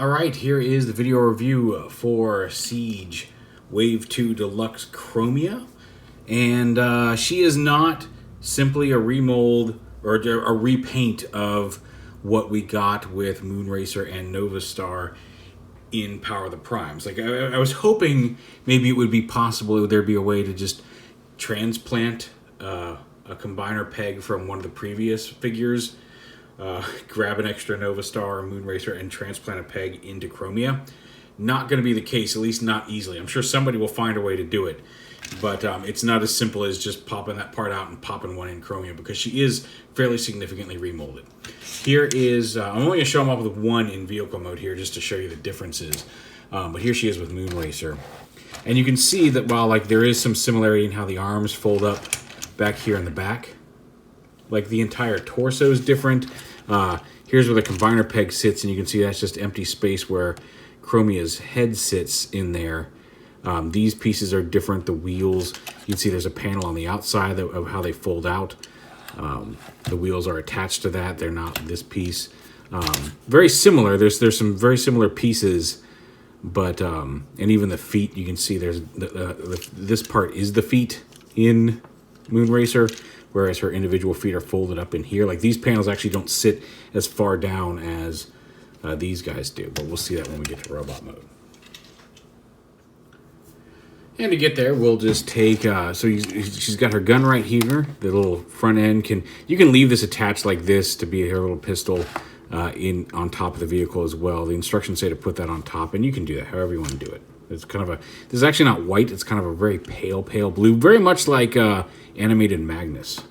Alright, here is the video review for Siege Wave 2 Deluxe CHROMIA. And she is not simply a remold or a repaint of what we got with Moonracer and Nova Star in Power of the Primes. Like, I was hoping maybe it would be possible, there'd be a way to just transplant a combiner peg from one of the previous figures, grab an extra Nova Star or Moonracer and transplant a peg into CHROMIA. Not going to be the case, at least not easily. I'm sure somebody will find a way to do it, but it's not as simple as just popping that part out and popping one in CHROMIA, because she is fairly significantly remolded. Here is, I'm only going to show them off with one in vehicle mode here just to show you the differences, but here she is with Moonracer. And you can see that while there is some similarity in how the arms fold up back here in the back, like the entire torso is different. Here's where the combiner peg sits, and you can see that's just empty space where CHROMIA's head sits in there. These pieces are different. The wheels, you can see there's a panel on the outside of how they fold out. The wheels are attached to that. They're not this piece. Very similar. There's some very similar pieces, but and even the feet, you can see there's this part is the feet in Moonracer, whereas her individual feet are folded up in here. Like, these panels actually don't sit as far down as these guys do, but we'll see that when we get to robot mode. And to get there, we'll just take, she's got her gun right here. The little front end you can leave this attached like this to be her little pistol on top of the vehicle as well. The instructions say to put that on top, and you can do that however you want to do it. It's kind of this is actually not white, it's kind of a very pale blue, very much like animated Magnus.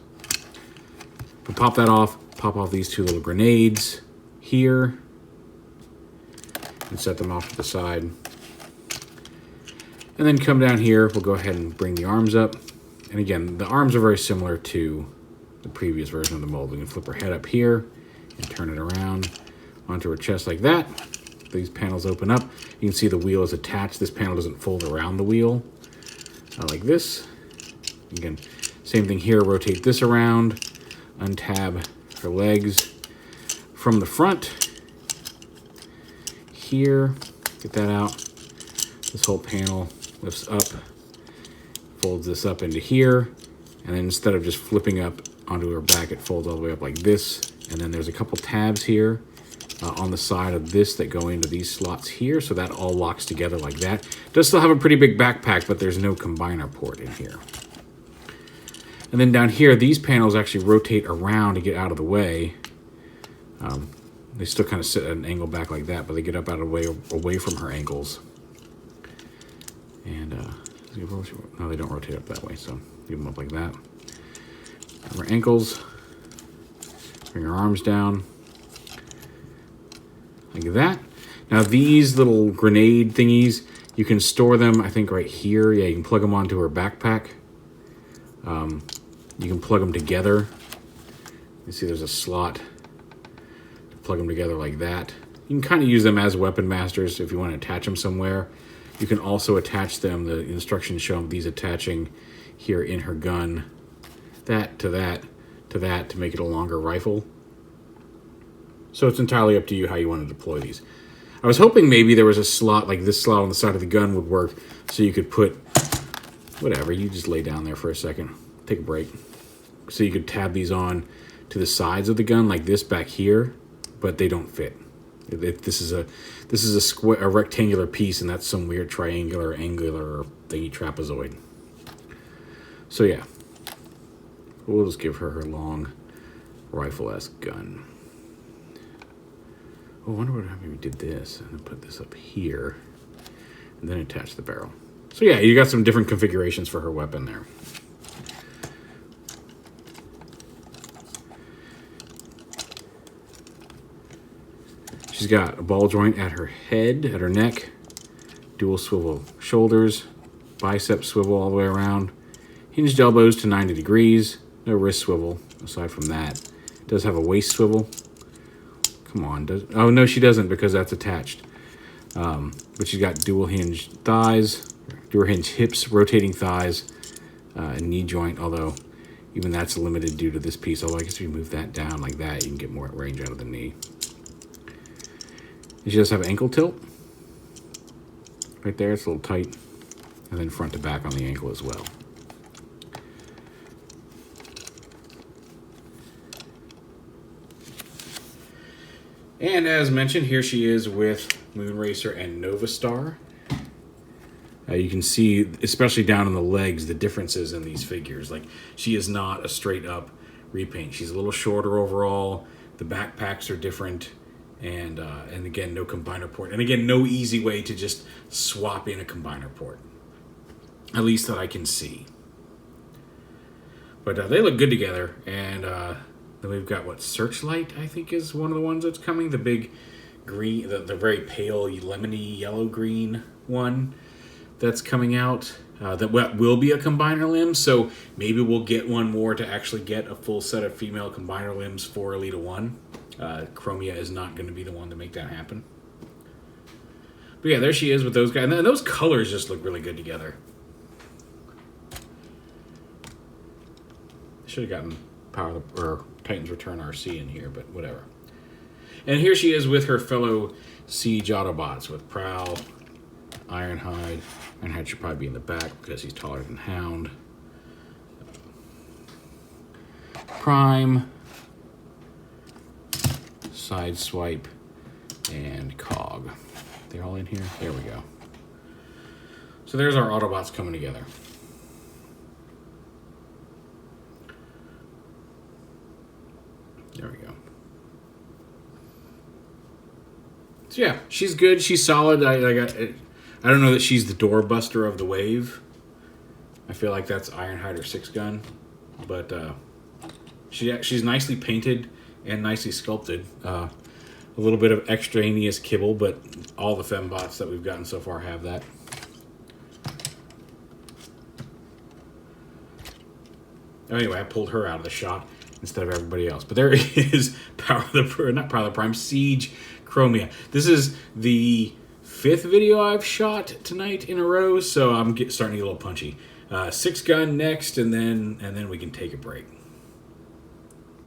But pop that off, pop off these two little grenades here, and set them off to the side. And then come down here, we'll go ahead and bring the arms up. And again, the arms are very similar to the previous version of the mold. We can flip her head up here and turn it around onto her chest like that. These panels open up. You can see the wheel is attached. This panel doesn't fold around the wheel like this. Again, same thing here. Rotate this around, untab her legs from the front here. Get that out. This whole panel lifts up, folds this up into here, and then instead of just flipping up onto her back, it folds all the way up like this. And then there's a couple tabs here on the side of this that go into these slots here, so that all locks together like that. Does still have a pretty big backpack, but there's no combiner port in here. And then down here, these panels actually rotate around to get out of the way. They still kind of sit at an angle back like that, but they get up out of the way, away from her ankles. And no, they don't rotate up that way, so leave them up like that. Her ankles, bring her arms down like that. Now these little grenade thingies, you can store them, I think, right here. Yeah, you can plug them onto her backpack. You can plug them together. You see there's a slot to plug them together like that. You can kind of use them as weapon masters if you want to attach them somewhere. You can also attach them, the instructions show these attaching here in her gun, that to that to that to make it a longer rifle. So it's entirely up to you how you want to deploy these. I was hoping maybe there was a slot, like this slot on the side of the gun would work, so you could put, whatever, you just lay down there for a second, take a break. So you could tab these on to the sides of the gun like this back here, but they don't fit. This is a square, a rectangular piece, and that's some weird triangular, angular thingy trapezoid. So yeah, we'll just give her long rifle-esque gun. Oh, I wonder what happened if we did this and then put this up here and then attach the barrel. So yeah, you got some different configurations for her weapon there. She's got a ball joint at her head, at her neck, dual swivel shoulders, bicep swivel all the way around, hinged elbows to 90 degrees, no wrist swivel aside from that. Does have a waist swivel. Come on, oh no, she doesn't, because that's attached. But she's got dual hinge thighs, dual hinge hips, rotating thighs, and knee joint, although even that's limited due to this piece. Although I guess if you move that down like that, you can get more range out of the knee. She does have ankle tilt. Right there, it's a little tight. And then front to back on the ankle as well. And as mentioned, here she is with Moonracer and Nova Star. You can see, especially down in the legs, the differences in these figures. Like, she is not a straight up repaint. She's a little shorter overall. The backpacks are different. And again, no combiner port. And again, no easy way to just swap in a combiner port. At least that I can see. But they look good together. And then we've got, what, Searchlight, I think, is one of the ones that's coming. The big green, the very pale, lemony, yellow-green one that's coming out. That will be a combiner limb, so maybe we'll get one more to actually get a full set of female combiner limbs for Elita 1. CHROMIA is not going to be the one to make that happen. But yeah, there she is with those guys. And those colors just look really good together. Should have gotten Titans Return RC in here, but whatever. And here she is with her fellow Siege Autobots with Prowl, Ironhide. Ironhide should probably be in the back because he's taller than Hound. Prime, Sideswipe, and Cog. They're all in here? There we go. So there's our Autobots coming together. There we go. So yeah, she's good. She's solid. I don't know that she's the doorbuster of the wave. I feel like that's Ironhide or Six Gun, but she's nicely painted and nicely sculpted. A little bit of extraneous kibble, but all the fembots that we've gotten so far have that. Anyway, I pulled her out of the shot instead of everybody else. But there is Siege CHROMIA. This is the 5th video I've shot tonight in a row, so I'm starting to get a little punchy. Six Gun next, and then we can take a break.